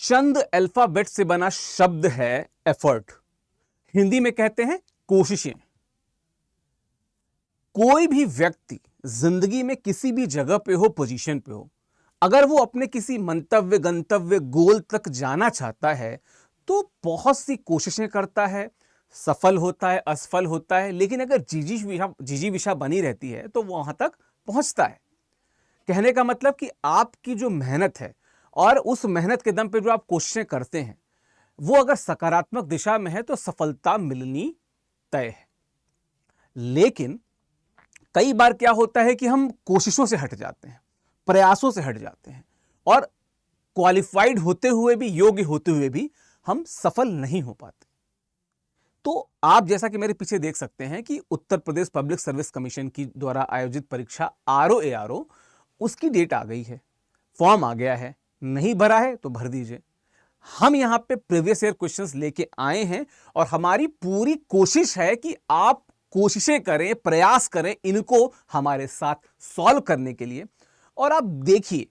चंद alphabet से बना शब्द है एफर्ट। हिंदी में कहते हैं कोशिशें। कोई भी व्यक्ति जिंदगी में किसी भी जगह पे हो, पोजीशन पे हो, अगर वो अपने किसी मंतव्य, गंतव्य, गोल तक जाना चाहता है तो बहुत सी कोशिशें करता है, सफल होता है, असफल होता है, लेकिन अगर जीजी विशा बनी रहती है तो वो वहां तक पहुंचता है। कहने का मतलब कि आपकी जो मेहनत है और उस मेहनत के दम पे जो आप कोशिशें करते हैं वो अगर सकारात्मक दिशा में है तो सफलता मिलनी तय है। लेकिन कई बार क्या होता है कि हम कोशिशों से हट जाते हैं, प्रयासों से हट जाते हैं और क्वालिफाइड होते हुए भी, योग्य होते हुए भी हम सफल नहीं हो पाते। तो आप जैसा कि मेरे पीछे देख सकते हैं कि Uttar Pradesh public service commission की द्वारा आयोजित परीक्षा RO-ARO, उसकी डेट आ गई है, फॉर्म आ गया है, नहीं भरा है तो भर दीजिए। हम यहां पे प्रीवियस ईयर क्वेश्चंस लेके आए हैं और हमारी पूरी कोशिश है कि आप कोशिशें करें, प्रयास करें इनको हमारे साथ सॉल्व करने के लिए। और आप देखिए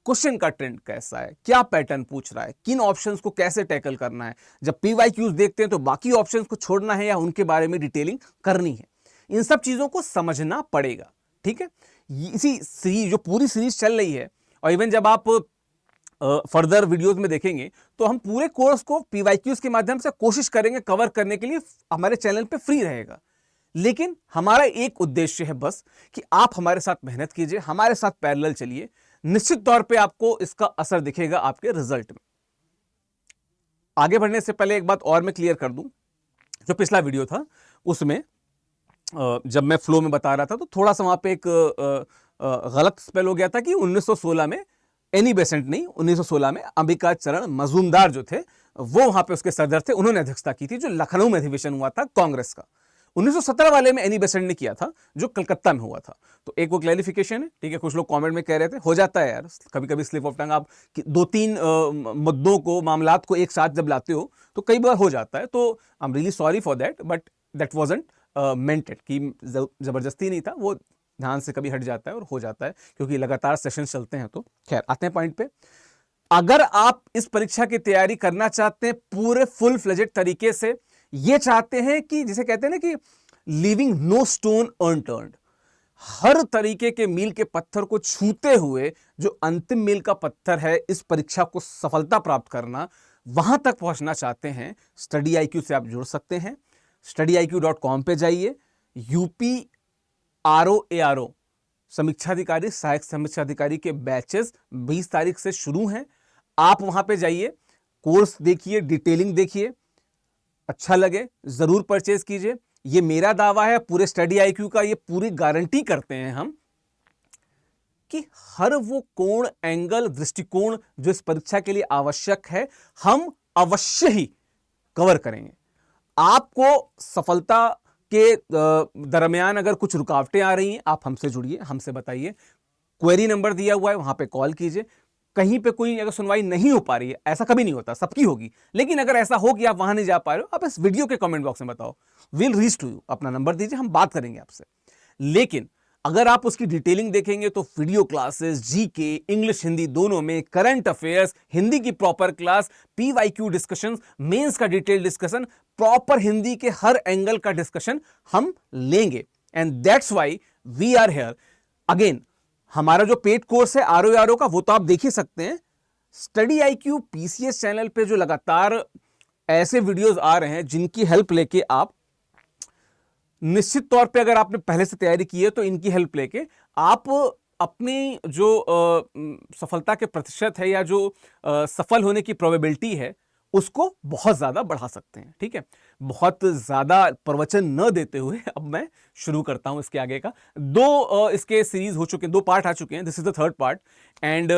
क्वेश्चन का ट्रेंड कैसा है, क्या पैटर्न पूछ रहा है, किन ऑप्शंस को कैसे टैकल करना है। जब PYQs देखते हैं तो बाकी ऑप्शंस को छोड़ना है या उनके बारे में डिटेलिंग करनी है, इन सब चीजों को समझना पड़ेगा। ठीक है, इसी सीरीज, जो पूरी सीरीज चल रही है, और इवन जब आप फर्दर वीडियोस में देखेंगे तो हम पूरे कोर्स को PYQs के माध्यम से कोशिश करेंगे कवर करने के लिए। हमारे चैनल पे फ्री रहेगा, लेकिन हमारा एक उद्देश्य है बस कि आप हमारे साथ मेहनत कीजिए, हमारे साथ पैरेलल चलिए। निश्चित तौर पे आपको इसका असर दिखेगा आपके रिजल्ट में। आगे बढ़ने से पहले एक बात और मैं क्लियर कर दूं, जो पिछला वीडियो था उसमें जब मैं फ्लो में बता रहा था तो थोड़ा सा वहां पे एक गलत स्पेल हो गया था कि 1916 में एनी बेसेंट नहीं, 1916 में अंबिका चरण मजूमदार जो थे वो वहां पे उसके सदर थे, उन्होंने अध्यक्षता की थी, जो लखनऊ में अधिवेशन हुआ था कांग्रेस का। 1917 वाले में एनी बेसेंट ने किया था, जो कलकत्ता में हुआ था। तो एक वो क्लैरिफिकेशन है, ठीक है। कुछ लोग कमेंट में कह रहे थे, हो जाता है यार कभी कभी स्लिप ऑफ टंग, आप दो तीन मुद्दों को, मामलात को एक साथ जब लाते हो तो कई बार हो जाता है। तो I am really sorry for that, but that wasn't meant कि जबरदस्ती नहीं था, वो ध्यान से कभी हट जाता है और हो जाता है क्योंकि लगातार सेशन चलते हैं। तो खैर आते हैं पॉइंट पे। अगर आप इस परीक्षा की तैयारी करना चाहते हैं पूरे फुल फ्लेजेड तरीके से, ये चाहते हैं कि जिसे कहते हैं ना कि लीविंग नो स्टोन अनटर्न्ड, हर तरीके के मील के पत्थर को छूते हुए जो अंतिम मील का पत्थर है इस परीक्षा को सफलता प्राप्त करना, वहां तक पहुंचना चाहते हैं, स्टडी IQ से आप जुड़ सकते हैं। studiiq.com पे जाइए। यूपी RO-ARO समीक्षाधिकारी, सहायक समीक्षाधिकारी के बैचेस 20 तारीख से शुरू हैं। आप वहां पे जाइए, कोर्स देखिए, डिटेलिंग देखिए, अच्छा लगे जरूर परचेज कीजिए। ये मेरा दावा है, पूरे स्टडी IQ का ये पूरी गारंटी करते हैं हम कि हर वो कोण, एंगल, दृष्टिकोण जो इस परीक्षा के लिए आवश्यक है, हम अवश्य ही कवर करेंगे। आपको सफलता के दरमियान अगर कुछ रुकावटें आ रही हैं, आप हमसे जुड़िए, हमसे बताइए। क्वेरी नंबर दिया हुआ है, वहां पे कॉल कीजिए। कहीं पे कोई अगर सुनवाई नहीं हो पा रही है, ऐसा कभी नहीं होता, सबकी होगी, लेकिन अगर ऐसा हो कि आप वहां नहीं जा पा रहे हो, आप इस वीडियो के कमेंट बॉक्स में बताओ, विल रीच टू यू। अपना नंबर दीजिए, हम बात करेंगे आपसे। लेकिन अगर आप उसकी डिटेलिंग देखेंगे तो video classes, GK, English Hindi दोनों में, करंट अफेयर्स, हिंदी की proper class, PYQ discussion, mains का डिटेल डिस्कशन, प्रॉपर हिंदी के हर एंगल का डिस्कशन हम लेंगे। And that's why we are here again. हमारा जो पेड कोर्स है RO-ARO का, वो तो आप देख ही सकते हैं। स्टडी IQ PCS चैनल पे जो लगातार ऐसे वीडियोस आ रहे हैं जिनकी हेल्प लेके आप, निश्चित तौर पे अगर आपने पहले से तैयारी की है तो इनकी हेल्प लेके आप अपनी जो सफलता के प्रतिशत है या जो सफल होने की प्रोबेबिलिटी है उसको बहुत ज्यादा बढ़ा सकते हैं। ठीक है, बहुत ज्यादा प्रवचन न देते हुए अब मैं शुरू करता हूं इसके आगे का। दो इसके सीरीज हो चुके हैं, 2 पार्ट आ चुके हैं, this is the 3rd part. And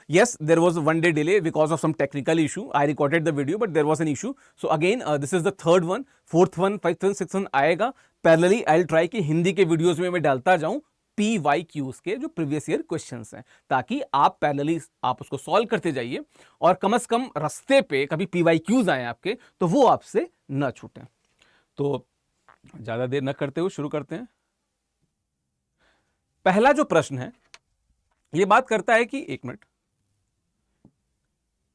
yes, there was a 1 day delay because of some technical issue. I recorded the video but there was an issue, so again this is the 3rd one, 4th one, 5th one, 6th one आएगा parallelly. I'll try कि हिंदी के videos में मैं डालता जाऊं PYQs के जो previous year questions हैं, ताकि आप पैरेलली आप उसको सॉल्व करते जाइए और कम से कम रास्ते पे कभी PYQs आए आपके तो वो आपसे न छूटें। तो ज्यादा देर न करते हुए शुरू करते हैं। पहला जो प्रश्न है ये बात करता है कि, एक minute,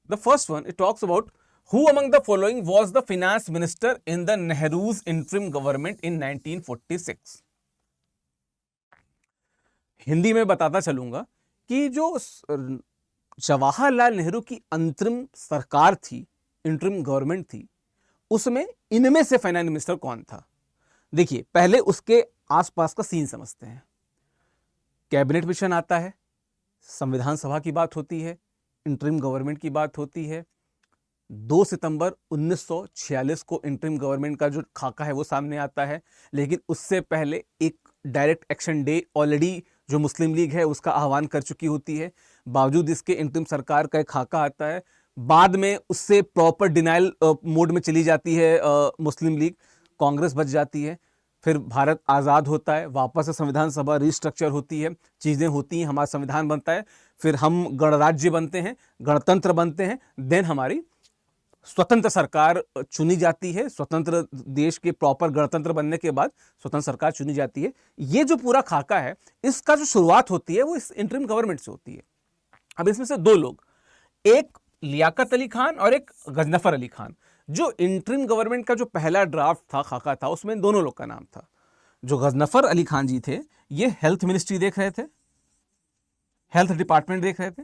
The first one, it talks about who among the following was the finance minister in the Nehru's interim government in 1946. Hindi में बताता चलूंगा कि जो जवाहरलाल नेहरू की अंतरिम सरकार थी, इंटरिम गवर्नमेंट थी, उसमें इनमें से फाइनेंस मिनिस्टर कौन था। देखिए, पहले उसके आसपास का सीन समझते हैं। कैबिनेट मिशन आता है, संविधान सभा की बात होती है, इंटरिम गवर्नमेंट की बात होती है। 2 सितंबर 1946 को इंटरिम गवर्नमेंट का जो खाका है वो सामने आता है, लेकिन उससे पहले एक डायरेक्ट एक्शन डे ऑलरेडी जो मुस्लिम लीग है उसका आह्वान कर चुकी होती है। बावजूद इसके इंटरिम सरकार का एक खाका आता है, बाद में उससे प्रॉपर डिनाइल मोड में चली जाती है मुस्लिम लीग, कांग्रेस बच जाती है। फिर भारत आज़ाद होता है, वापस से संविधान सभा रिस्ट्रक्चर होती है, चीज़ें होती हैं, हमारा संविधान बनता है, फिर हम गणराज्य बनते हैं, गणतंत्र बनते हैं, देन हमारी स्वतंत्र सरकार चुनी जाती है। स्वतंत्र देश के प्रॉपर गणतंत्र बनने के बाद स्वतंत्र सरकार चुनी जाती है। ये जो पूरा खाका है, इसका जो शुरुआत होती है वो इस इंटरिम गवर्नमेंट से होती है। अब इसमें से दो लोग, एक लियाकत अली खान और एक गजनफर अली खान, जो इंटरिम गवर्नमेंट का जो पहला ड्राफ्ट था, खाका था, उसमें दोनों लोग का नाम था। जो गजनफर अली खान जी थे, ये हेल्थ मिनिस्ट्री देख रहे थे, हेल्थ डिपार्टमेंट देख रहे थे,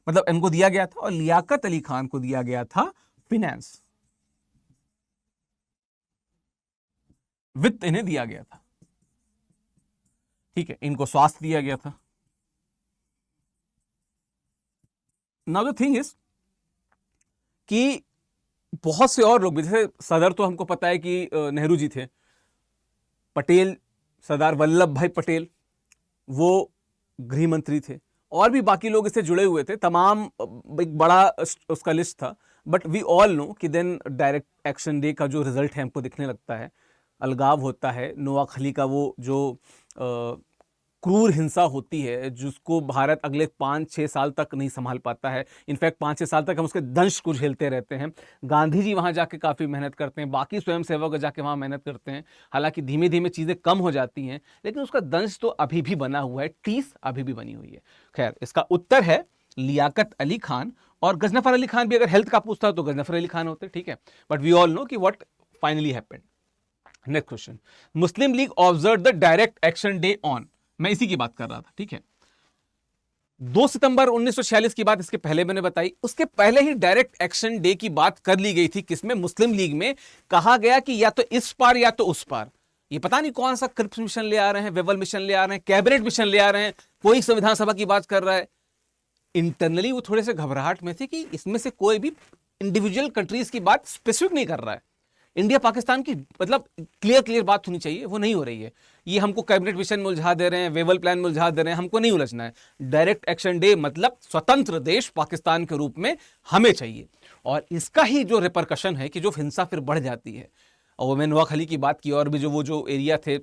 मतलब इनको दिया गया था। और लियाकत अली खान को दिया गया था फिनेंस, वित्त इन्हें दिया गया था। ठीक है, इनको स्वास्थ्य दिया गया था। नाउ द थिंग इज कि बहुत से और लोग भी, जैसे सदर तो हमको पता है कि नेहरू जी थे, पटेल, सरदार वल्लभ भाई पटेल, वो गृह मंत्री थे, और भी बाकी लोग इससे जुड़े हुए थे। तमाम एक बड़ा उसका लिस्ट था। बट वी ऑल नो कि देन डायरेक्ट एक्शन डे का जो रिजल्ट है हमको दिखने लगता है, अलगाव होता है, नोआखली का वो जो क्रूर हिंसा होती है, जिसको भारत अगले 5-6 साल तक नहीं संभाल पाता है। इनफैक्ट 5-6 साल तक हम उसके दंश को झेलते रहते हैं। गांधी जी वहाँ जाके काफ़ी मेहनत करते हैं, बाकी स्वयंसेवक जाके वहाँ मेहनत करते हैं। हालांकि धीमे धीमे चीज़ें कम हो जाती हैं, लेकिन उसका दंश तो अभी भी बना हुआ है, टीस अभी भी बनी हुई है। खैर, इसका उत्तर है लियाकत अली खान। और गजनफर अली खान भी अगर हेल्थ का पूछता तो गजनफर अली खान होते, ठीक है। बट वी ऑल नो कि what finally happened. Next question, Muslim league observe the direct action day on, मैं इसी की बात कर रहा था, ठीक है। 2 सितंबर 1946 की बात इसके पहले मैंने बताई। उसके पहले ही डायरेक्ट एक्शन डे की बात कर ली गई थी, किसमें, मुस्लिम लीग में। कहा गया कि या तो इस पार या तो उस पार, ये पता नहीं कौन सा क्रिप्स मिशन ले आ रहे हैं, वेवल मिशन ले आ रहे हैं, कैबिनेट मिशन ले आ रहे हैं, कोई संविधान सभा की बात कर रहा है। इंटरनली वो थोड़े से घबराहट में थे कि इसमें से कोई भी इंडिविजुअल कंट्रीज की बात स्पेसिफिक नहीं कर रहा है। इंडिया पाकिस्तान की मतलब क्लियर बात होनी चाहिए, वो नहीं हो रही है। ये हमको कैबिनेट मिशन में उलझा दे रहे हैं, वेवल प्लान में उलझा दे रहे हैं, हमको नहीं उलझना है। डायरेक्ट एक्शन डे मतलब स्वतंत्र देश पाकिस्तान के रूप में हमें चाहिए। और इसका ही जो रिपरकशन है कि जो हिंसा फिर बढ़ जाती है, और मैं नोआखली की बात की, और भी जो वो जो एरिया थे,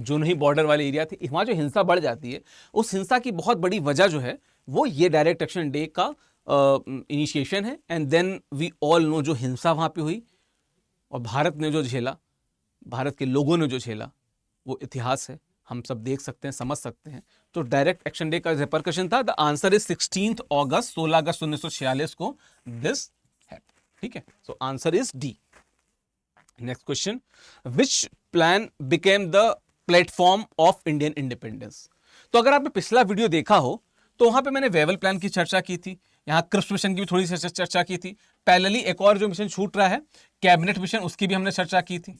जो नहीं बॉर्डर वाले एरिया थे, वहाँ जो हिंसा बढ़ जाती है, उस हिंसा की बहुत बड़ी वजह जो है वो ये डायरेक्ट एक्शन डे का इनिशिएशन है। And then we all know जो हिंसा वहाँ पे हुई और भारत ने जो झेला, भारत के लोगों ने जो झेला, वो इतिहास है, हम सब देख सकते हैं, समझ सकते हैं। तो डायरेक्ट एक्शन डे का रिपरकशन था। द आंसर इज 16 अगस्त, 16 अगस्त 1946 को दिस है, ठीक है। So answer is D. Next question, which plan became the platform of Indian independence. तो अगर आपने पिछला वीडियो देखा हो तो वहां पे मैंने वेवल प्लान की चर्चा की थी, यहाँ क्रिप्स मिशन की भी थोड़ी सी चर्चा की थी। पैरेलली एक और जो मिशन छूट रहा है, कैबिनेट मिशन, उसकी भी हमने चर्चा की थी,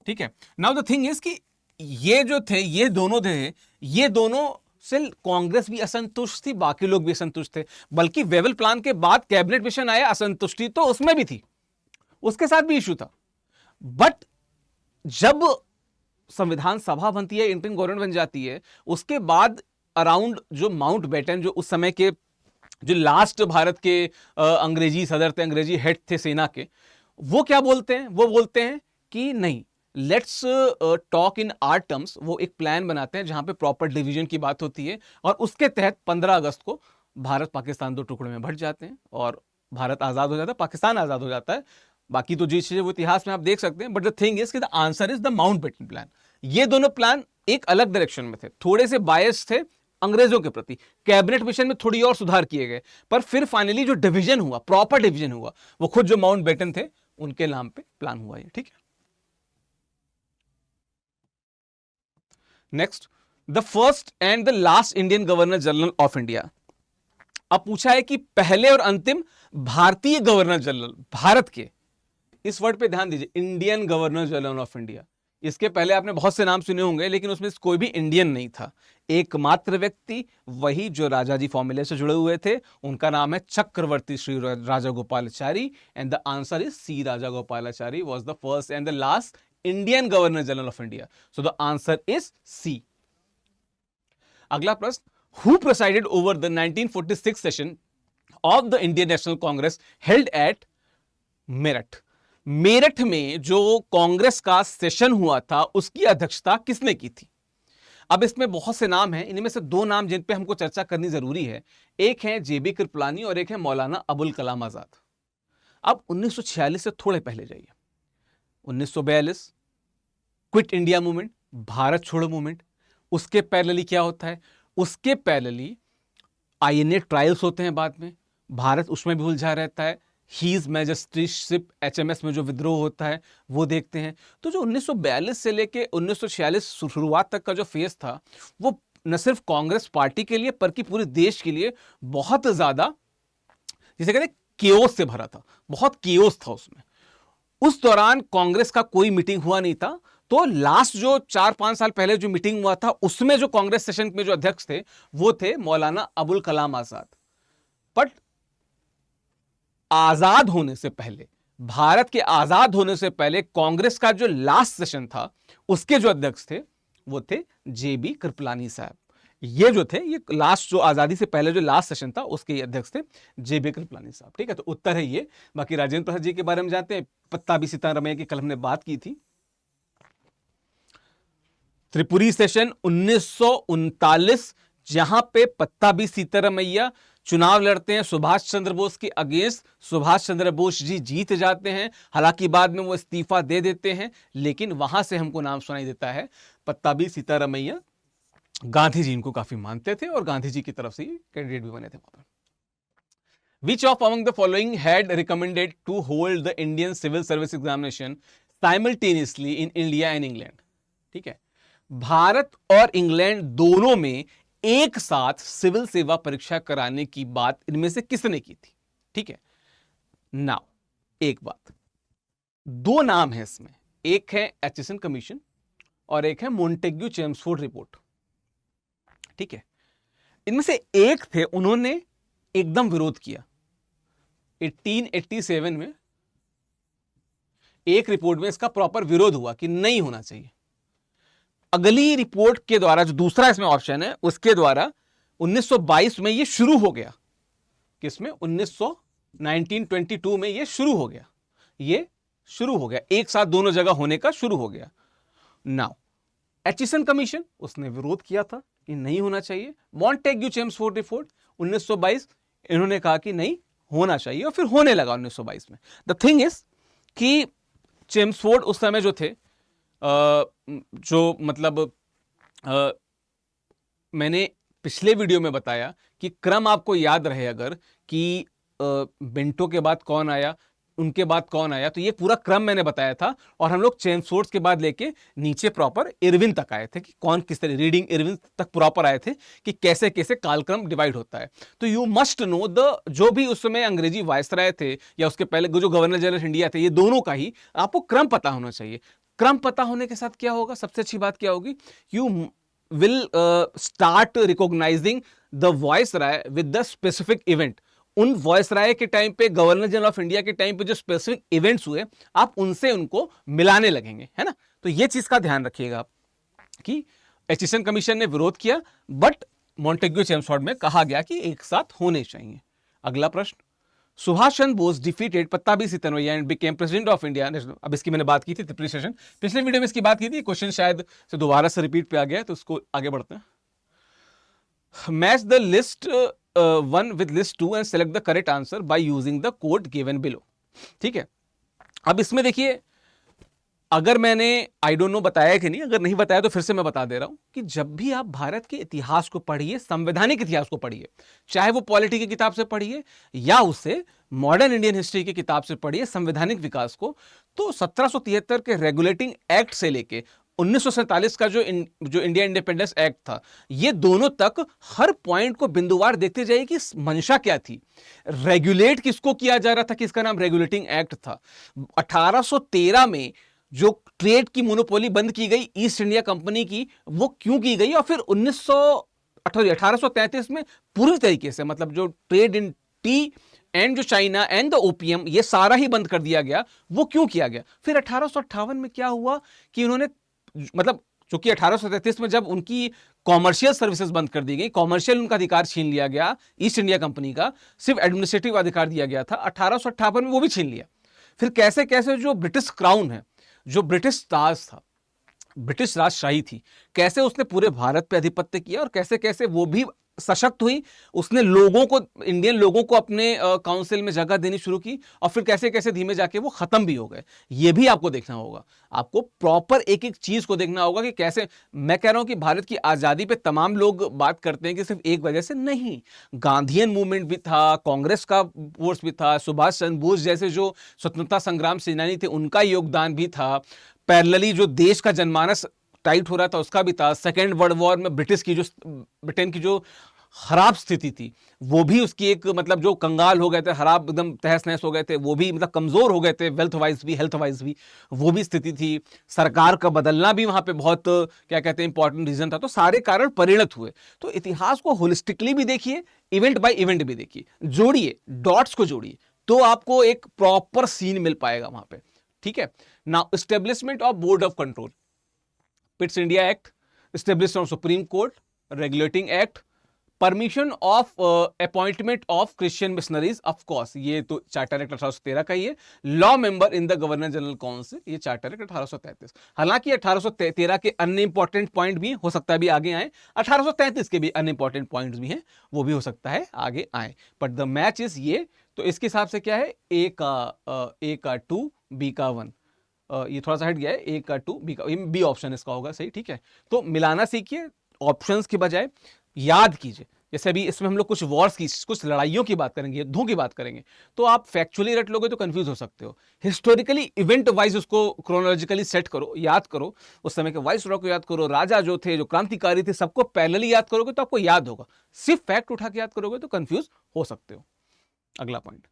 ठीक है। नाउ द थिंग इज कि ये जो थे, ये दोनों थे, ये दोनों से कांग्रेस भी असंतुष्ट थी, बाकी लोग भी असंतुष्ट थे। बल्कि वेवल प्लान के बाद कैबिनेट मिशन आया, असंतुष्टि तो उसमें भी थी, उसके साथ भी इशू था। बट जब संविधान सभा बनती है, इंटरिम गवर्नमेंट बन जाती है, उसके बाद अराउंड जो माउंट बेटन, जो उस समय के जो लास्ट भारत के अंग्रेजी सदर थे, अंग्रेजी हेड थे सेना के, वो क्या बोलते हैं, वो बोलते हैं कि नहीं, let's talk in are terms. वो एक प्लान बनाते हैं जहां पे प्रॉपर डिवीजन की बात होती है, और उसके तहत 15 अगस्त को भारत पाकिस्तान 2 टुकड़े में बंट जाते हैं और भारत आजाद हो जाता है, पाकिस्तान आजाद हो जाता है। बाकी तो जो चीजें वो इतिहास में आप देख सकते हैं। बट द थिंग इज कि the answer is the Mountbatten plan. ये दोनों प्लान एक अलग डायरेक्शन में थे, थोड़े से बायस थे अंग्रेजों के प्रति। कैबिनेट मिशन में थोड़ी और सुधार किए गए, पर फिर फाइनली जो डिवीजन हुआ, प्रॉपर डिवीजन हुआ, वो खुद जो माउंटबेटन थे उनके नाम पे प्लान हुआ ये, ठीक है। Next, the first and the last Indian governor general of India. अब पूछा है कि पहले और अंतिम भारतीय गवर्नर जनरल, भारत के, इस वर्ड पे ध्यान दीजिए, Indian governor general of India. इसके पहले आपने बहुत से नाम सुने होंगे, लेकिन उसमें कोई भी इंडियन नहीं था। एकमात्र व्यक्ति वही जो राजाजी फॉर्मूले से जुड़े हुए थे, उनका नाम है Chakravarti Shri Rajagopalachari, and the answer is C, Rajagopalachari was the first and the last Indian governor general of India. So the answer is C. अगला प्रश्न, who presided over the 1946 session of the Indian National Congress held at Meerut. Meerut में जो कांग्रेस का session हुआ था उसकी अध्यक्षता किसने की थी? अब इसमें बहुत से नाम हैं, इनमें से दो नाम जिन पे हमको चर्चा करनी जरूरी है। एक है जेबी कृपलानी और एक है मौलाना अबुल कलाम आजाद। अब 1946 से थोड़े पहले जाइए, 1942 क्विट इंडिया मूवमेंट, भारत छोड़ो मूवमेंट। उसके पैरेलली क्या होता है? उसके पैरेलली आईएनए ट्रायल्स होते हैं बाद में, भारत उसमें भी उलझा रहता है। हीज मैजेस्टीशिप एचएमएस में जो विद्रोह होता है वो देखते हैं। तो जो 1942 से लेके 1946 शुरुआत तक का जो फेज था, वो न सिर्फ कांग्रेस पार्टी के लिए बल्कि पूरे देश के लिए बहुत ज्यादा, जिसे कहते हैं, केओस से भरा था। बहुत केओस था उसमें। उस दौरान कांग्रेस का कोई मीटिंग हुआ नहीं था। तो लास्ट जो 4-5 साल पहले जो मीटिंग हुआ था, उसमें जो कांग्रेस सेशन में जो अध्यक्ष थे वो थे मौलाना अबुल कलाम आजाद। बट आजाद होने से पहले, भारत के आजाद होने से पहले कांग्रेस का जो लास्ट सेशन था उसके जो अध्यक्ष थे वो थे जेबी कृपलानी साहब। ये जो थे, ये लास्ट जो आजादी से पहले जो लास्ट सेशन था उसके अध्यक्ष थे जेबी कृपलानी साहब, ठीक है। तो उत्तर है ये। बाकी राजेंद्र प्रसाद जी के बारे में जानते हैं, पत्ताबी सीतारमैया की कल हमने बात की थी। त्रिपुरी सेशन 1939, जहां पे पत्ताबी सीतारमैया चुनाव लड़ते हैं सुभाष चंद्र बोस के अगेंस्ट। सुभाष चंद्र बोस जी जीत जाते हैं, हालांकि बाद में वो इस्तीफा दे देते हैं, लेकिन वहां से हमको नाम सुनाई देता है पत्ताबी सीतारमैया। गांधी जी इनको काफी मानते थे और गांधी जी की तरफ से कैंडिडेट भी बने थे वहां पर। Which of among the following had recommended to hold the Indian civil service examination simultaneously in India and England? ठीक है, भारत और इंग्लैंड दोनों में एक साथ सिविल सेवा परीक्षा कराने की बात इनमें से किसने की थी? ठीक है, नाउ एक बात, दो नाम है इसमें, एक है एचिसन कमीशन और एक है मोंटेग्यू चेम्सफोर्ड रिपोर्ट। ठीक है, इनमें से एक थे, उन्होंने एकदम विरोध किया 1887 में। एक रिपोर्ट में इसका प्रॉपर विरोध हुआ कि नहीं होना चाहिए। अगली रिपोर्ट के द्वारा, जो दूसरा इसमें ऑप्शन है, उसके द्वारा 1922 में ये शुरू हो गया। किसमें? 1922 में ये शुरू हो गया। ये शुरू हो गया, एक साथ दोनों जगह होने का शुरू हो गया। नाउ एचिसन कमीशन, उसने विरोध किया था कि नहीं होना चाहिए। मॉन्टेग्यू चेम्सफोर्ड रिपोर्ट 1922, इन्होंने कहा कि नहीं होना चाहिए, और फिर होने लगा 1922 में। द थिंग इज कि चेम्सफोर्ड उस समय जो थे, जो मतलब मैंने पिछले वीडियो में बताया कि क्रम आपको याद रहे अगर, कि बेंटो के बाद कौन आया, उनके बाद कौन आया, तो ये पूरा क्रम मैंने बताया था। और हम लोग चेम्सफोर्ड के बाद लेके नीचे प्रॉपर इरविन तक आए थे कि कौन किस तरह, रीडिंग इरविन तक प्रॉपर आए थे कि कैसे कैसे कालक्रम डिवाइड होता है। तो यू मस्ट नो द, जो भी उस समय अंग्रेजी वायसराय थे या उसके पहले जो गवर्नर जनरल इंडिया थे, ये दोनों का ही आपको क्रम पता होना चाहिए। क्रम पता होने के साथ क्या होगा, सबसे अच्छी बात क्या होगी, you will start recognising the viceroy with the specific event. उन वॉयसराय के टाइम पे, गवर्नर जनरल ऑफ इंडिया के टाइम पे जो स्पेसिफिक इवेंट्स हुए, आप उनसे उनको मिलाने लगेंगे, है ना। तो ये चीज का ध्यान रखिएगा आप कि एचिसन कमीशन ने विरोध किया, बट मॉन्टेग्यू चेम्सफोर्ड में कहा गया कि एक साथ होने चाहिए। अगला प्रश्न, Subhash Chandra Bose defeated Pattabhi Sitaramayya and became president of India. अब इसकी मैंने बात की थी त्रिपुरी सेशन, पिछले वीडियो में इसकी बात की थी, क्वेश्चन शायद से दोबारा से रिपीट पे आ गया, तो उसको आगे बढ़ते हैं। Match the list 1 with list 2 and select the correct answer by using the code given below। ठीक है, अब इसमें देखिए, अगर मैंने आई डोंट नो बताया कि नहीं, अगर नहीं बताया तो फिर से मैं बता दे रहा हूं कि जब भी आप भारत के इतिहास को पढ़िए, संवैधानिक इतिहास को पढ़िए, चाहे वो पॉलिटी की किताब से पढ़िए या उसे मॉडर्न इंडियन हिस्ट्री की किताब से पढ़िए, संवैधानिक विकास को, तो 1773 के रेगुलेटिंग एक्ट से लेके 1947 का जो इंडिया इंडिपेंडेंस एक्ट था, ये दोनों तक हर पॉइंट को बिंदुवार देखते जाइए कि मंशा क्या थी, रेगुलेट किसको किया जा रहा था, किसका नाम रेगुलेटिंग एक्ट था। 1813 में जो ट्रेड की मोनोपोली बंद की गई ईस्ट इंडिया कंपनी की, वो क्यों की गई, और फिर 1833 में पूरी तरीके से, मतलब जो ट्रेड इन टी एंड जो चाइना एंड द ओपीएम, ये सारा ही बंद कर दिया गया, वो क्यों किया गया। फिर 1858 में क्या हुआ कि उन्होंने, मतलब चूंकि 1833 में जब उनकी कॉमर्शियल सर्विसेज बंद कर दी गई, कॉमर्शियल उनका अधिकार छीन लिया गया ईस्ट इंडिया कंपनी का, सिर्फ एडमिनिस्ट्रेटिव अधिकार दिया गया था, 1858 में वो भी छीन लिया। फिर कैसे कैसे जो ब्रिटिश क्राउन है, जो ब्रिटिश ताज था, ब्रिटिश राजशाही थी, कैसे उसने पूरे भारत पे आधिपत्य किया और कैसे कैसे वो भी सशक्त हुई, उसने लोगों को, इंडियन लोगों को अपने काउंसिल में जगह देनी शुरू की, और फिर कैसे कैसे धीमे जाके वो खत्म भी हो गए। ये भी आपको देखना होगा, आपको प्रॉपर एक एक चीज को देखना होगा कि कैसे। मैं कह रहा हूं कि भारत की आजादी पे तमाम लोग बात करते हैं कि सिर्फ एक वजह से नहीं, गांधीयन मूवमेंट भी था, कांग्रेस का फोर्स भी था, सुभाष चंद्र बोस जैसे जो स्वतंत्रता संग्राम सेनानी थे उनका योगदान भी था, पैरेलली जो देश का जनमानस टाइट हो रहा था उसका भी था, सेकेंड वर्ल्ड वॉर में ब्रिटेन की जो खराब स्थिति थी, वो भी उसकी एक, मतलब जो कंगाल हो गए थे, खराब एकदम तहस नहस हो गए थे, वो भी मतलब कमजोर हो गए थे, वेल्थ वाइज भी हेल्थ वाइज भी, वो भी स्थिति थी। सरकार का बदलना भी वहां पे बहुत क्या कहते हैं इंपॉर्टेंट रीजन था। तो सारे कारण परिणत हुए। तो इतिहास को होलिस्टिकली भी देखिए, इवेंट बाय इवेंट भी देखिए, जोड़िए, डॉट्स को जोड़िए, तो आपको एक प्रॉपर सीन मिल पाएगा वहां पे। ठीक है ना। Establishment of board of control, Pitt's India act, established on supreme court, regulating act, permission of appointment of Christian missionaries, of course ये तो चार्टर एक्ट 1813 का ही है। Law member in the governor general council, ये charter act 1833। हालांकि 1813 के अन्य important point भी हो सकता है भी आगे आए, 1833 के भी अन्य इंपॉर्टेंट पॉइंट्स भी हैं, वो भी हो सकता है आगे आए, बट द मैच इज ये। तो इसके हिसाब से क्या है, ए का 2, बी का 1, ये थोड़ा सा हट गया है, ए का 2, बी का, बी ऑप्शन इसका होगा सही। ठीक है, तो मिलाना सीखिए, ऑप्शंस की बजाय याद कीजिए। जैसे अभी इसमें हम लोग कुछ वॉर्स की, कुछ लड़ाइयों की बात करेंगे, युद्धों की बात करेंगे, तो आप फैक्चुअली रट लोगे तो कंफ्यूज हो सकते हो। हिस्टोरिकली इवेंट वाइज उसको क्रोनोलॉजिकली सेट करो, याद करो, उस समय के वाइसरॉय को याद करो, राजा जो थे, जो क्रांतिकारी थे, सबको पैरेलली याद करोगे तो आपको याद होगा। सिर्फ फैक्ट उठा के याद करोगे तो कंफ्यूज हो सकते हो। अगला point,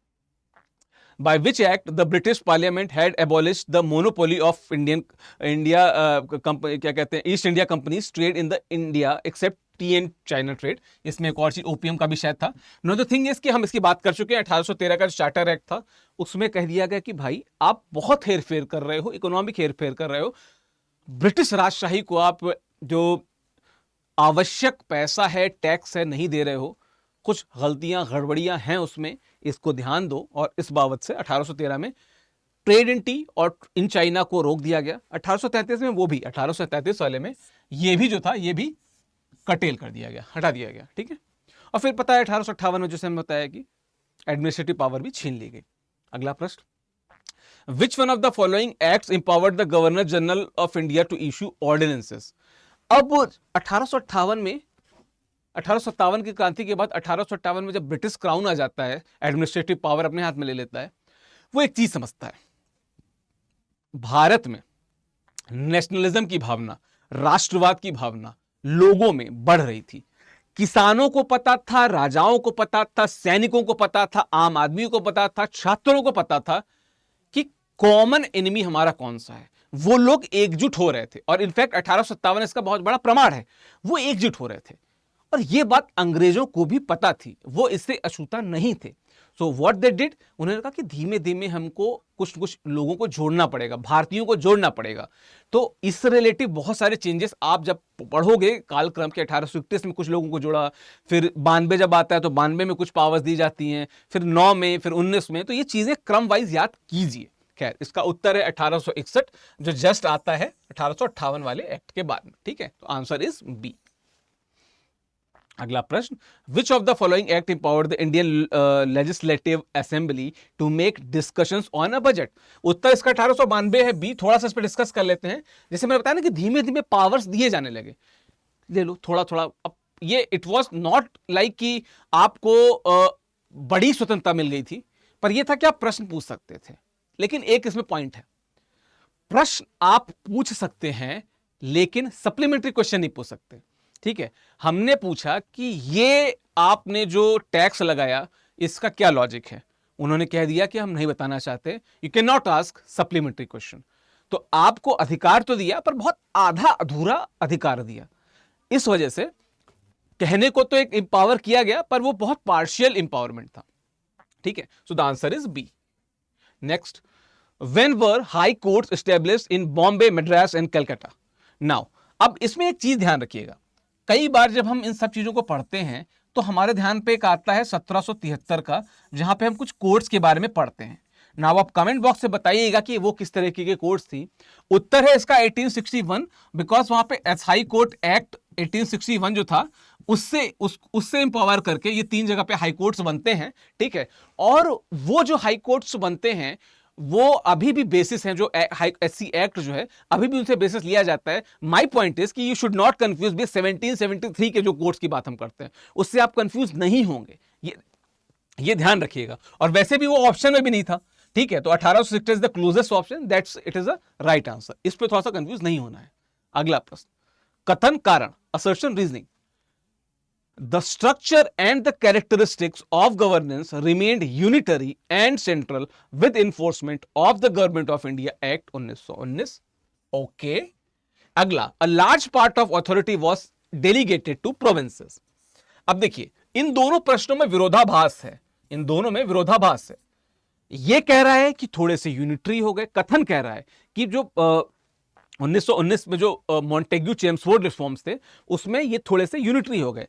by which act the British Parliament had abolished the monopoly of India क्या कहते हैं east India companies trade in the India accept T and China trade. इसमें एक और चीज ओपीएम का भी शायद था। नो द थिंग इज कि हम इसकी बात कर चुके हैं, 1813 का जो चार्टर एक्ट था उसमें कह दिया गया कि भाई आप बहुत हेरफेर कर रहे हो, इकोनॉमिक हेरफेर कर रहे हो, ब्रिटिश राजशाही को आप जो आवश्यक पैसा है, टैक्स है, नहीं दे रहे हो, कुछ गलतियां गड़बड़ियां हैं उसमें, इसको ध्यान दो। और इस बाबत से 1813 में ट्रेड इन टी और इन चाइना को रोक दिया गया। 1833 में वो भी, 1833 वाले में ये भी जो था ये भी कटेल कर दिया गया, हटा दिया गया। ठीक है, और फिर पता है 1858 में जैसे हमने बताया कि एडमिनिस्ट्रेटिव पावर भी छीन ली गई। अगला प्रश्न, which one of the following acts empowered the governor general of India to issue ordinances. अब 1858 में, 1857 की क्रांति के बाद 1858 में जब ब्रिटिश क्राउन आ जाता है, एडमिनिस्ट्रेटिव पावर अपने हाथ में ले लेता है, वो एक चीज समझता है, भारत में नेशनलिज्म की भावना, राष्ट्रवाद की भावना लोगों में बढ़ रही थी। किसानों को पता था, राजाओं को पता था, सैनिकों को पता था, आम आदमी को पता था, छात्रों को पता था कि कॉमन एनिमी हमारा कौन सा है। वो लोग एकजुट हो रहे थे, और इनफैक्ट 1857 इसका बहुत बड़ा प्रमाण है, वो एकजुट हो रहे थे। और ये बात अंग्रेजों को भी पता थी, वो इससे अछूता नहीं थे। सो व्हाट दे डिड, उन्होंने कहा कि धीमे धीमे हमको कुछ कुछ लोगों को जोड़ना पड़ेगा, भारतीयों को जोड़ना पड़ेगा। तो इस रिलेटिव बहुत सारे चेंजेस आप जब पढ़ोगे कालक्रम के, 1831 में कुछ लोगों को जोड़ा, फिर 92 जब आता है तो 92 में कुछ पावर्स दी जाती हैं, फिर 9 में, फिर 19 में। तो ये चीजें क्रम वाइज याद कीजिए। खैर, इसका उत्तर है 1861, जो जस्ट आता है 1858 वाले एक्ट के बाद में। ठीक है, तो आंसर इज बी। अगला प्रश्न, which of the following act empowered the Indian legislative assembly to make discussions on a budget? उत्तर इसका 1892 है। बी, थोड़ा सा इस पर डिस्कस कर लेते हैं। जैसे मैंने बताया ना कि धीमे धीमे पावर्स दिए जाने लगे, ले लो थोड़ा थोड़ा। अब ये इट वाज नॉट लाइक कि आपको बड़ी स्वतंत्रता मिल गई थी, पर यह था कि आप प्रश्न पूछ सकते थे। लेकिन एक इसमें पॉइंट है, प्रश्न आप पूछ सकते हैं लेकिन सप्लीमेंट्री क्वेश्चन नहीं पूछ सकते। ठीक है, हमने पूछा कि ये आपने जो टैक्स लगाया इसका क्या लॉजिक है, उन्होंने कह दिया कि हम नहीं बताना चाहते, you can not ask supplementary question. तो आपको अधिकार तो दिया पर बहुत आधा अधूरा अधिकार दिया। इस वजह से कहने को तो एक इंपावर किया गया पर वो बहुत पार्शियल इंपावरमेंट था। ठीक है, so the answer is B. Next, when were high courts established in Bombay, Madras and Calcutta? Now अब इसमें एक चीज ध्यान रखिएगा, कई बार जब हम इन सब चीजों को पढ़ते हैं तो हमारे ध्यान पे एक आता है 1773 का, जहां पे हम कुछ कोर्ट्स के बारे में पढ़ते हैं। नाउ आप कमेंट बॉक्स से बताइएगा कि वो किस तरीके के कोर्ट्स थी। उत्तर है इसका 1861, बिकॉज वहां पे एस हाई कोर्ट एक्ट 1861 जो था उससे इंपावर करके ये 3 जगह पे हाई कोर्ट्स बनते हैं। ठीक है, और वो जो हाई कोर्ट्स बनते हैं वो अभी भी बेसिस हैं, जो एससी एक्ट जो है अभी भी उनसे बेसिस लिया जाता है। माय पॉइंट इज कि you should not confuse with 1773 के जो कोर्ट्स की बात हम करते हैं, उससे आप कंफ्यूज नहीं होंगे, ये ध्यान रखिएगा। और वैसे भी वो ऑप्शन में भी नहीं था। ठीक है, तो 1860 is the closest option, that's it is a right answer. इस पे थोड़ा सा कंफ्यूज नहीं होना है। अगला प्रश्न, कथन कारण, assertion reasoning, the structure and the characteristics of governance remained unitary and central with enforcement of the Government of India Act 1919. Okay. अगला, a large part of authority was delegated to provinces. अब देखिए, इन दोनों प्रश्नों में विरोधाभास है, इन दोनों में विरोधाभास है। यह कह रहा है कि थोड़े से यूनिटरी हो गए, कथन कह रहा है कि जो 1919 में जो मॉन्टेग्यू चेम्सफोर्ड रिफॉर्म्स थे उसमें ये थोड़े से यूनिटरी हो गए।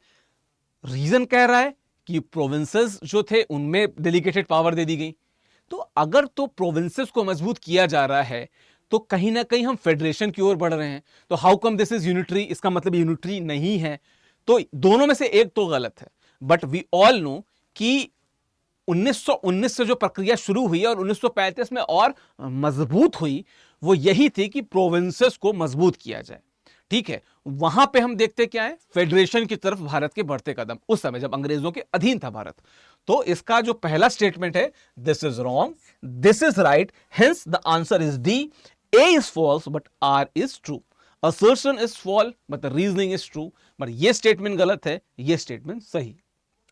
रीजन कह रहा है कि प्रोविंसेस जो थे उनमें डेलीगेटेड पावर दे दी गई। तो अगर तो प्रोविंसेस को मजबूत किया जा रहा है तो कहीं ना कहीं हम फेडरेशन की ओर बढ़ रहे हैं। तो how come this is unitary, इसका मतलब यूनिटरी नहीं है। तो दोनों में से एक तो गलत है। बट वी ऑल नो कि 1919 से जो प्रक्रिया शुरू हुई और 1935 में और मजबूत हुई, वो यही थी कि प्रोविंसेस को मजबूत किया जाए। ठीक है, वहां पे हम देखते क्या है, फेडरेशन की तरफ भारत के बढ़ते कदम, उस समय जब अंग्रेजों के अधीन था भारत। तो इसका जो पहला स्टेटमेंट है, this is wrong, this is right, hence the answer is D. A is false but R is true, assertion is false but the reasoning is true. But ये स्टेटमेंट गलत है, ये स्टेटमेंट सही।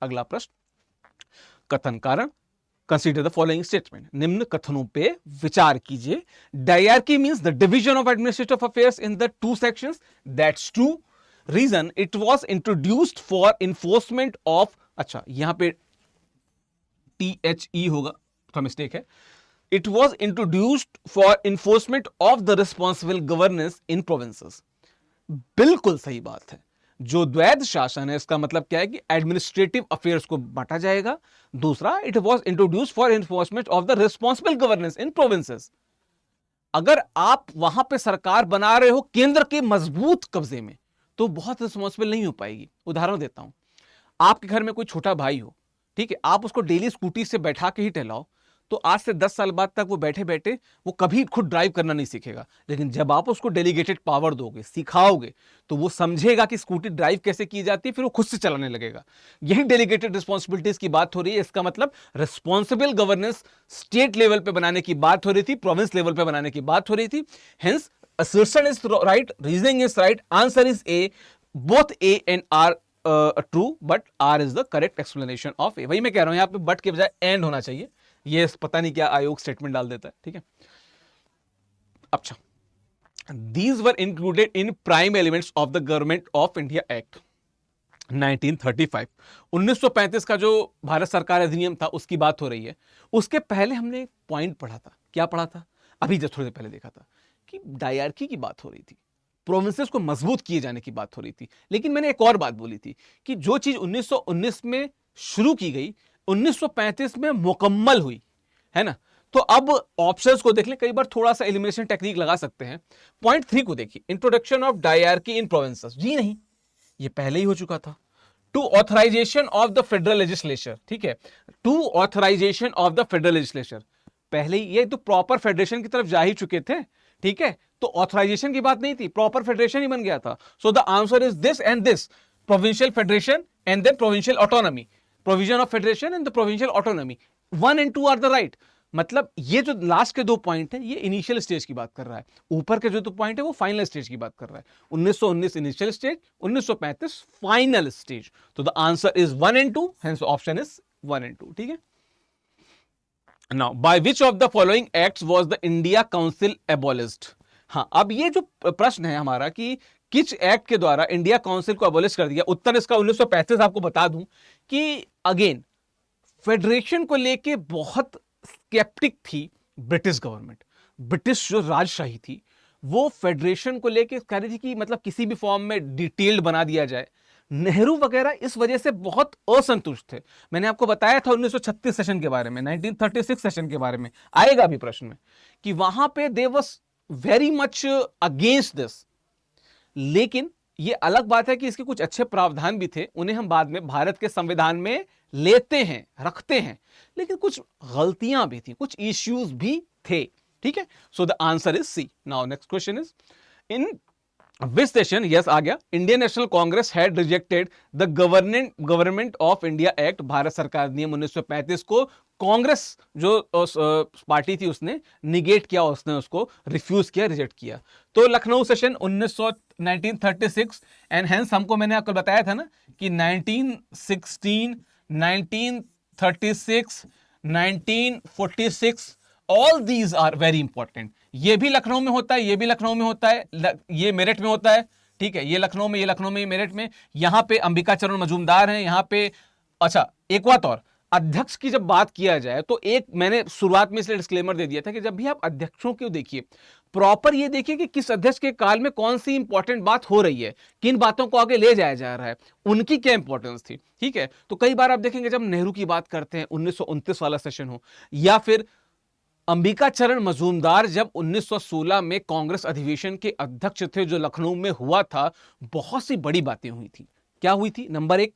अगला प्रश्न, कथन कारण, कंसीडर द फॉलोइंग स्टेटमेंट, निम्न कथनों पे विचार कीजिए। Diarchy means the division of administrative affairs in the 2 sections, that's true. Reason, it was introduced for enforcement of, अच्छा यहां पे THE होगा, थोड़ा मिस्टेक है, it was introduced for enforcement of the responsible governance in provinces. बिल्कुल सही बात है, जो द्वैध शासन है इसका मतलब क्या है कि एडमिनिस्ट्रेटिव अफेयर्स को बांटा जाएगा। दूसरा, it was introduced for enforcement of the responsible governance in provinces. अगर आप वहां पे सरकार बना रहे हो केंद्र के मजबूत कब्जे में तो बहुत रिस्पॉन्सिबल नहीं हो पाएगी। उदाहरण देता हूं, आपके घर में कोई छोटा भाई हो, ठीक है, आप उसको डेली स्कूटी से बैठा के ही टहलाओ तो आज से 10 साल बाद तक वो बैठे बैठे वो कभी खुद ड्राइव करना नहीं सीखेगा। लेकिन जब आप उसको डेलीगेटेड पावर दोगे, सिखाओगे, तो वो समझेगा कि स्कूटी ड्राइव कैसे की जाती है, फिर वो खुद से चलाने लगेगा। यही डेलीगेटेड रिस्पॉन्सिबिलिटीज की बात हो रही है। इसका मतलब रिस्पॉन्सिबल गवर्नेंस स्टेट लेवल पे बनाने की बात हो रही थी, प्रोविंस लेवल पे बनाने की बात हो रही थी। Hence assertion is right, reasoning is right, answer is A. Both A and R true, but R is the correct explanation of A. वही मैं कह रहा हूं, यहां पे बट के बजाय एंड होना चाहिए। ये पता नहीं क्या आयोग स्टेटमेंट डाल देता है। ठीक है, अच्छा, these were included in prime elements of the Government of India Act 1935। 1935 का जो भारत सरकार अधिनियम था उसकी बात हो रही है। उसके पहले हमने एक पॉइंट पढ़ा था, क्या पढ़ा था, अभी जब थोड़ी देर पहले देखा था कि डायरकी की बात हो रही थी, प्रोविंसेस को मजबूत किए जाने की बात हो रही थी। लेकिन मैंने एक और बात बोली थी कि जो चीज 1919 में शुरू की गई 1935 में मुकम्मल हुई है ना। तो अब ऑप्शंस को देख लें, कई बार थोड़ा सा एलिमिनेशन टेक्निक लगा सकते हैं। पॉइंट 3 को देखिए, introduction of dyarchy in provinces, जी नहीं, ये पहले ही हो चुका था। Two authorization of the federal legislature, ठीक है, two authorization of the federal legislature. पहले ये तो प्रॉपर फेडरेशन की तरफ जा ही चुके थे, ठीक है, तो ऑथराइजेशन की बात नहीं थी, प्रॉपर फेडरेशन ही बन गया था। So the answer is this and this, provincial federation and then provincial autonomy, provision of federation and the provincial autonomy, 1 and 2 are the right. मतलब ये जो लास्ट के 2 पॉइंट है ये इनिशियल स्टेज की बात कर रहा है, ऊपर के जो 2 पॉइंट है वो फाइनल स्टेज की बात कर रहा है। 1919 इनिशियल स्टेज, 1935 फाइनल स्टेज। तो the answer is 1 and 2, hence option is 1 and 2, ठीक है। Now by which of the following acts was the India council abolished. हाँ, अब ये जो प्रश्न है हमारा कि किस एक्ट के द्वारा इंडिया काउंसिल को एबॉलिश कर दिया, उत्तर इसका 1935। आपको बता दूं कि अगेन फेडरेशन को लेके बहुत स्केप्टिक थी ब्रिटिश गवर्नमेंट, ब्रिटिश जो राजशाही थी वो फेडरेशन को लेके कह रही थी कि मतलब किसी भी फॉर्म में डिटेल्ड बना दिया जाए। नेहरू वगैरह इस वजह से बहुत असंतुष्ट थे। मैंने आपको बताया था 1936 सेशन के बारे में, 1936 सेशन के बारे में आएगा भी प्रश्न में, कि वहां पे they was very much against this. लेकिन ये अलग बात है कि इसके कुछ अच्छे प्रावधान भी थे, उन्हें हम बाद में भारत के संविधान में लेते हैं, रखते हैं, लेकिन कुछ गलतियां भी थी, कुछ इश्यूज भी थे, ठीक है। So the answer is C. Now next question is, in which session, yes आ गया, Indian National Congress had rejected the government of India Act, Bharat सरकार नियम 1935 को कांग्रेस जो पार्टी थी उसने निगेट किया, उसने उसको रिफ्यूज किया, रिजेक्ट किया। तो लखनऊ सेशन 1936 एंड हेंस हमको मैंने आपको बताया था ना कि 1916, 1936, 1946 all these are very important. ये भी लखनऊ में होता है, ये भी लखनऊ में होता है, ये मेरठ में होता है, ठीक है, ये लखनऊ में, ये लखनऊ में, ये मेरठ में। यहां पे अंबिका चरण मजूमदार हैं, यहां पे। अच्छा, एक बात और, अध्यक्ष की जब बात किया जाए तो एक मैंने शुरुआत में इसलिए डिस्क्लेमर दे दिया था कि जब भी आप अध्यक्षों को देखिए, प्रॉपर ये देखिए कि किस अध्यक्ष के काल में कौन सी इंपॉर्टेंट बात हो रही है, किन बातों को आगे ले जाया जा रहा है, उनकी क्या इंपॉर्टेंस थी, ठीक है। तो कई बार आप देखेंगे जब नेहरू की बात करते हैं, 1929 वाला सेशन हो, या फिर अंबिका चरण मजूमदार जब 1916 में कांग्रेस अधिवेशन के अध्यक्ष थे जो लखनऊ में हुआ था, बहुत सी बड़ी बातें हुई थी। क्या हुई थी? नंबर 1,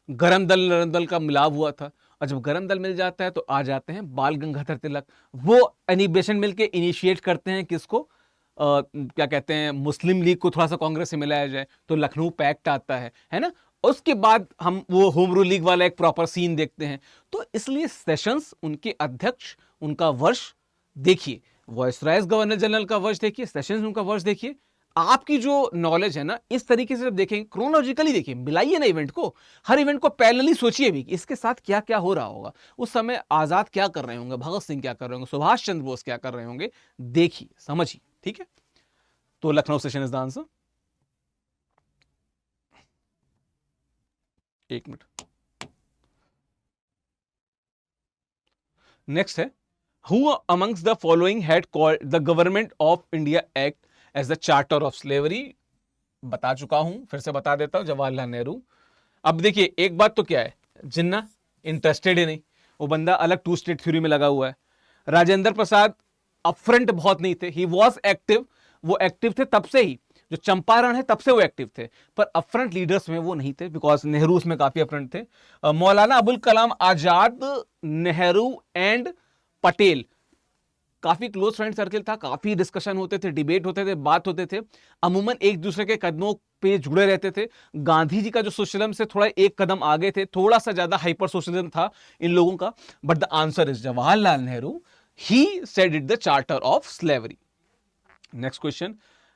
गरम दल नरम दल का मिलाव हुआ था, और जब गरम दल मिल जाता है तो आ जाते हैं बाल गंगाधर तिलक, वो इनिबिशन मिलके इनिशिएट करते हैं किसको, क्या कहते हैं, मुस्लिम लीग को थोड़ा सा कांग्रेस से मिलाया जाए, तो लखनऊ पैक्ट आता है ना। उसके बाद हम वो होम रूल लीग वाला एक प्रॉपर सीन देखते हैं। तो इसलिए सेशंस, उनके अध्यक्ष, उनका वर्ष देखिए, वॉइसरायज गवर्नर जनरल का वर्ष देखिए, सेशंस उनका वर्ष देखिए। आपकी जो नॉलेज है ना, इस तरीके से जब देखेंगे, क्रोनोलॉजिकली देखिए, मिलाइए ना इवेंट को, हर इवेंट को पैरेलली सोचिए भी कि इसके साथ क्या क्या हो रहा होगा, उस समय आजाद क्या कर रहे होंगे, भगत सिंह क्या कर रहे होंगे, सुभाष चंद्र बोस क्या कर रहे होंगे, देखिए, समझिए, ठीक है। तो Lucknow session is the answer. एक मिनट, नेक्स्ट है, who amongst the following had called the government of India act as the charter of slavery. बता चुका हूं, फिर से बता देता हूं, जवाहरलाल नेहरू। अब देखिए, एक बात तो क्या है, जिन्ना इंटरेस्टेड ही नहीं, वो बंदा अलग 2 स्टेट थ्योरी में लगा हुआ है। राजेंद्र प्रसाद अपफ्रंट बहुत नहीं थे, ही वॉज एक्टिव, वो एक्टिव थे तब से ही, जो चंपारण है तब से वो एक्टिव थे, पर अपफ्रंट लीडर्स में वो नहीं थे, बिकॉज नेहरू उसमें काफी अपफ्रंट थे। मौलाना अबुल कलाम आजाद, नेहरू एंड पटेल काफी क्लोज फ्रेंड सर्किल था, काफी डिस्कशन होते थे, डिबेट होते थे, बात होते थे, अमूमन एक दूसरे के कदमों पे जुड़े रहते थे। गांधी जी का जो सोशलिज्म से थोड़ा एक कदम आगे थे, थोड़ा सा ज्यादा हाइपर सोशलिज्म था इन लोगों का। But the answer is Jawaharlal Nehru, he said it the charter of slavery. Next question,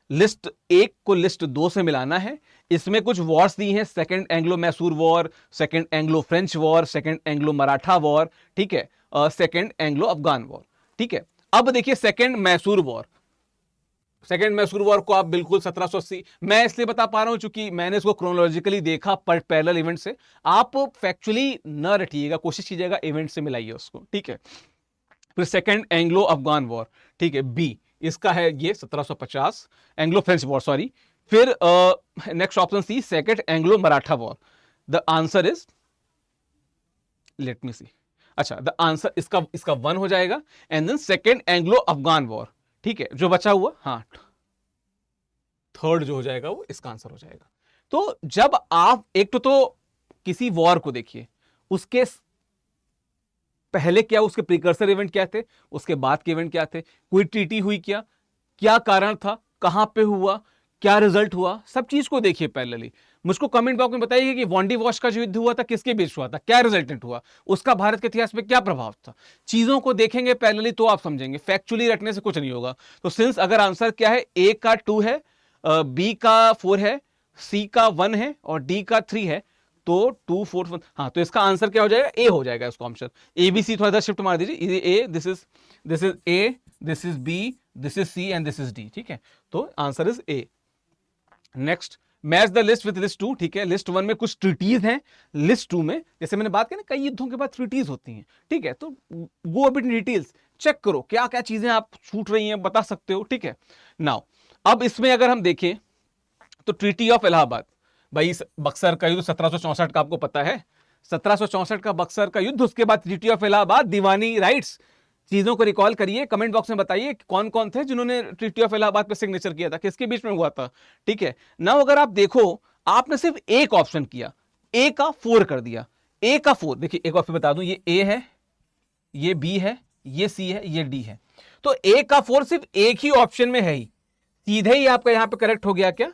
list 1 को लिस्ट 2 से मिलाना है। इसमें कुछ वॉर्स दी हैं, second Anglo Mysore war, second Anglo French war, second Anglo Maratha war, ठीक है, सेकंड एंग्लो अफगान वॉर, ठीक है। अब देखिए second Mysore war, second Mysore war को आप बिल्कुल 1780, मैं इसलिए बता पा रहा हूं चूंकि मैंने इसको क्रोनोलॉजिकली देखा पर पैरेलल इवेंट से। आप फैक्चुअली न रटिएगा, कोशिश कीजिएगा इवेंट से मिलाइए उसको, ठीक है। फिर सेकंड एंग्लो अफगान वॉर, ठीक है, बी इसका है ये 1750, एंग्लो फ्रेंच वॉर, सॉरी। फिर next option C, second Anglo Maratha war. The answer is, let me see, अच्छा, द आंसर इसका 1 हो जाएगा, and then second Anglo Afghan war, ठीक है। जो बचा हुआ, हाँ, थर्ड जो हो जाएगा वो इसका आंसर हो जाएगा, तो जब आप एक तो किसी वॉर को देखिए, उसके पहले क्या, उसके प्रिकर्सर इवेंट क्या थे, उसके बाद के इवेंट क्या थे, कोई ट्रीटी हुई क्या, क्या कारण था, कहां पे हुआ, क्या रिजल्ट हुआ, सब चीज को देखिए पैरेलली। मुझको कमेंट बॉक्स में बताइए कि वॉन्डी वॉश का जो युद्ध हुआ था किसके बीच हुआ था, क्या रिजल्टेंट हुआ, उसका भारत के इतिहास में क्या प्रभाव था। चीजों को देखेंगे पैरेलली तो आप समझेंगे, फैक्चुअली रटने से कुछ नहीं होगा। तो सिंस अगर आंसर क्या है, ए का 2 है, बी का 4 है, सी का 1 है और डी का 3 है, तो 2 4 1, हाँ, तो इसका आंसर क्या हो जाएगा, ए हो जाएगा इसका आंसर। ए बी सी थोड़ा सा शिफ्ट मार दीजिए, A this is A, this is B, this is C and this is D. ठीक है, तो answer is A. Next, match the list with list 2। ठीक है, लिस्ट 1 में कुछ ट्रीटीज हैं, लिस्ट 2 में जैसे मैंने बात की ना, कई युद्धों के बाद ट्रीटीज होती हैं। ठीक है, तो go a bit in details, check करो क्या क्या चीजें आप छूट रही हैं, बता सकते हो। ठीक है, नाउ अब इसमें अगर हम देखें तो ट्रीटी ऑफ इलाहाबाद, भाई बक्सर का युद्ध 1764 का आपको पता है, 1764 का बक्सर का युद्ध, उसके बाद treaty of Allahabad, Deewani rights. चीजों को रिकॉल करिए, कमेंट बॉक्स में बताइए कौन कौन थे जिन्होंने ट्रीटी ऑफ इलाहाबाद पे सिग्नेचर किया था, किसके बीच में हुआ था। ठीक है, नाउ अगर आप देखो, आपने सिर्फ एक ऑप्शन किया, ए का 4 कर दिया, ए का 4। देखिए एक बार फिर बता दूं, ये ए है, ये बी है, ये सी है, ये डी है, तो ए का 4 सिर्फ एक ही ऑप्शन में है ही, सीधे ही आपका यहां पे करेक्ट हो गया क्या,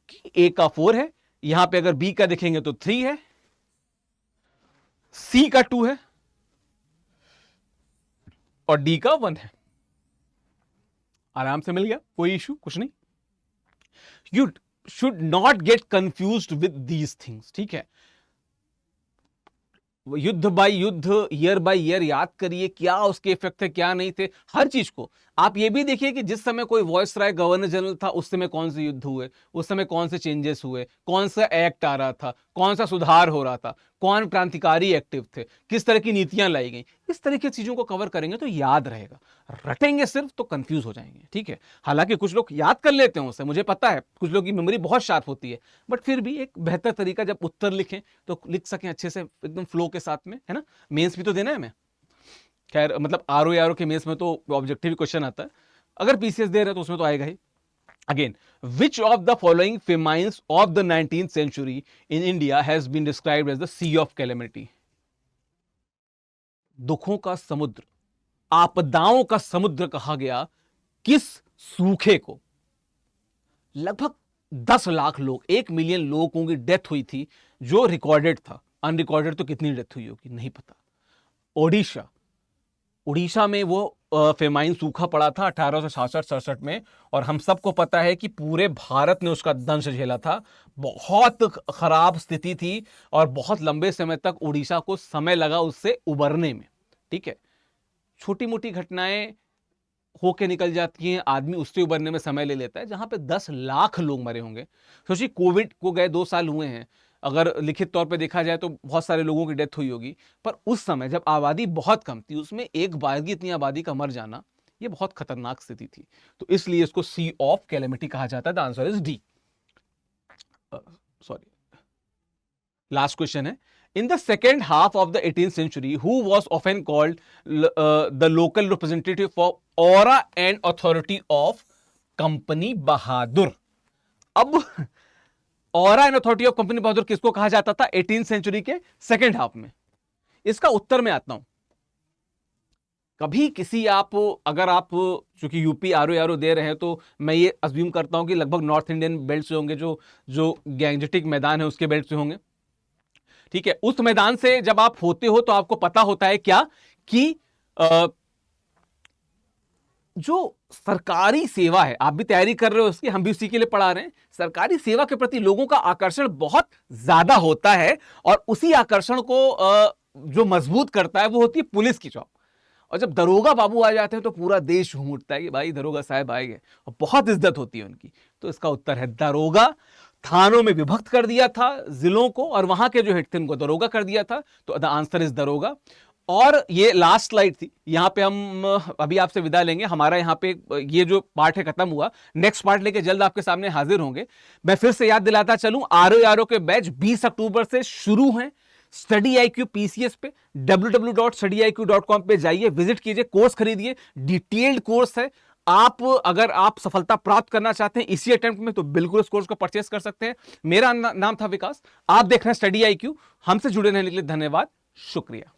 कि ए का 4 है। यहां पे अगर बी का देखेंगे तो 3 है, सी का 2 है और डी का 1 है। आराम से मिल गया, कोई इशू कुछ नहीं। You should not gate confused with these things. ठीक है, युद्ध बाय युद्ध, ईयर बाय ईयर याद करिए क्या उसके इफेक्ट थे, क्या नहीं थे, हर चीज को। आप ये भी देखिए कि जिस समय कोई वॉइसराय गवर्नर जनरल था, उस समय कौन से युद्ध हुए, उस समय कौन से चेंजेस हुए, कौन सा एक्ट आ रहा था, कौन सा सुधार हो रहा था, कौन क्रांतिकारी एक्टिव थे, किस तरह की नीतियां लाई गई। इस तरह की चीजों को कवर करेंगे तो याद रहेगा, रटेंगे सिर्फ तो कंफ्यूज हो जाएंगे। ठीक है, हालांकि कुछ लोग याद कर लेते हैं उससे, मुझे पता है कुछ लोगों की मेमोरी बहुत शार्प होती है, बट फिर भी एक बेहतर तरीका जब उत्तर लिखें तो लिख सकें अच्छे से, एकदम फ्लो के साथ में, है ना। मेंस भी तो देना है हमें, खैर मतलब आर ओ के मेंस में तो ऑब्जेक्टिव क्वेश्चन आता है, अगर पीसीएस दे रहे हैं तो उसमें तो आएगा ही। Again, which of the following famines of the 19th century in India has been described as the sea of calamity. दुखों का समुद्र, आपदाओं का समुद्र कहा गया किस सूखे को। लगभग 10 लाख लोग, 1 मिलियन लोगों की डेथ हुई थी जो रिकॉर्डेड था, अनरिकॉर्डेड तो कितनी डेथ हुई होगी नहीं पता। ओडिशा, उड़ीसा में वो फेमाइन सूखा पड़ा था 1866-67 में, और हम सबको पता है कि पूरे भारत ने उसका दंश झेला था। बहुत खराब स्थिति थी और बहुत लंबे समय तक उड़ीसा को समय लगा उससे उबरने में। ठीक है, छोटी मोटी घटनाएं होके निकल जाती हैं, आदमी उससे उबरने में समय ले लेता है। जहां पे 10 लाख लोग मरे होंगे, सोचिए कोविड को गए 2 साल हुए हैं, अगर लिखित तौर पे देखा जाए तो बहुत सारे लोगों की डेथ हुई होगी, पर उस समय जब आबादी बहुत कम थी, उसमें एक बारगी इतनी आबादी का मर जाना, ये बहुत खतरनाक स्थिति थी। तो इसलिए इसको सी ऑफ कैलेमिटी कहा जाता है। The answer is D. Sorry, last question है, in the second half of the 18th century, who was often called the local representative for aura and authority of Company Bahadur. अब aura and authority of Company Bahadur किसको कहा जाता था 18th century के second half में? इसका उत्तर मैं आता हूं। कभी किसी अगर आप चूंकि यूपी आरओ दे रहे हैं तो मैं ये अज्यूम करता हूं कि लगभग नॉर्थ इंडियन बेल्ट से होंगे, जो गैंजेटिक मैदान है उसके बेल्ट से होंगे। ठीक है, उस मैदान से जब आप होते हो तो आपको पता होता है क्या कि जो सरकारी सेवा है, आप भी तैयारी कर रहे हो उसकी, हम भी उसी के लिए पढ़ा रहे हैं। सरकारी सेवा के प्रति लोगों का आकर्षण बहुत ज्यादा होता है, और उसी आकर्षण को जो मजबूत करता है वो होती है पुलिस की जॉब। और जब दरोगा बाबू आ जाते हैं तो पूरा देश झूम उठता है कि भाई दरोगा साहब आएंगे, और बहुत इज्जत होती है उनकी। तो इसका उत्तर है दरोगा। थानों में विभक्त कर दिया था जिलों को, और वहां के जो हेड थे उनको दरोगा कर दिया था। तो द आंसर इज दरोगा। और ये लास्ट स्लाइड थी, यहां पे हम अभी आपसे विदा लेंगे। हमारा यहां पे ये जो पार्ट है खत्म हुआ, नेक्स्ट पार्ट लेके जल्द आपके सामने हाजिर होंगे। मैं फिर से याद दिलाता चलूं, आरओ के बैच 20 अक्टूबर से शुरू हैं। स्टडी IQ PCS पे www.studiiq.com पे जाइए, विजिट कीजिए, कोर्स खरीदिए, डिटेल्ड कोर्स है। आप अगर आप सफलता प्राप्त करना चाहते हैं इसी अटेम्प्ट में, तो बिल्कुल इस कोर्स को परचेस कर सकते हैं। मेरा नाम था विकास, आप देख रहे हैं स्टडी IQ। हमसे जुड़े रहने के लिए धन्यवाद, शुक्रिया।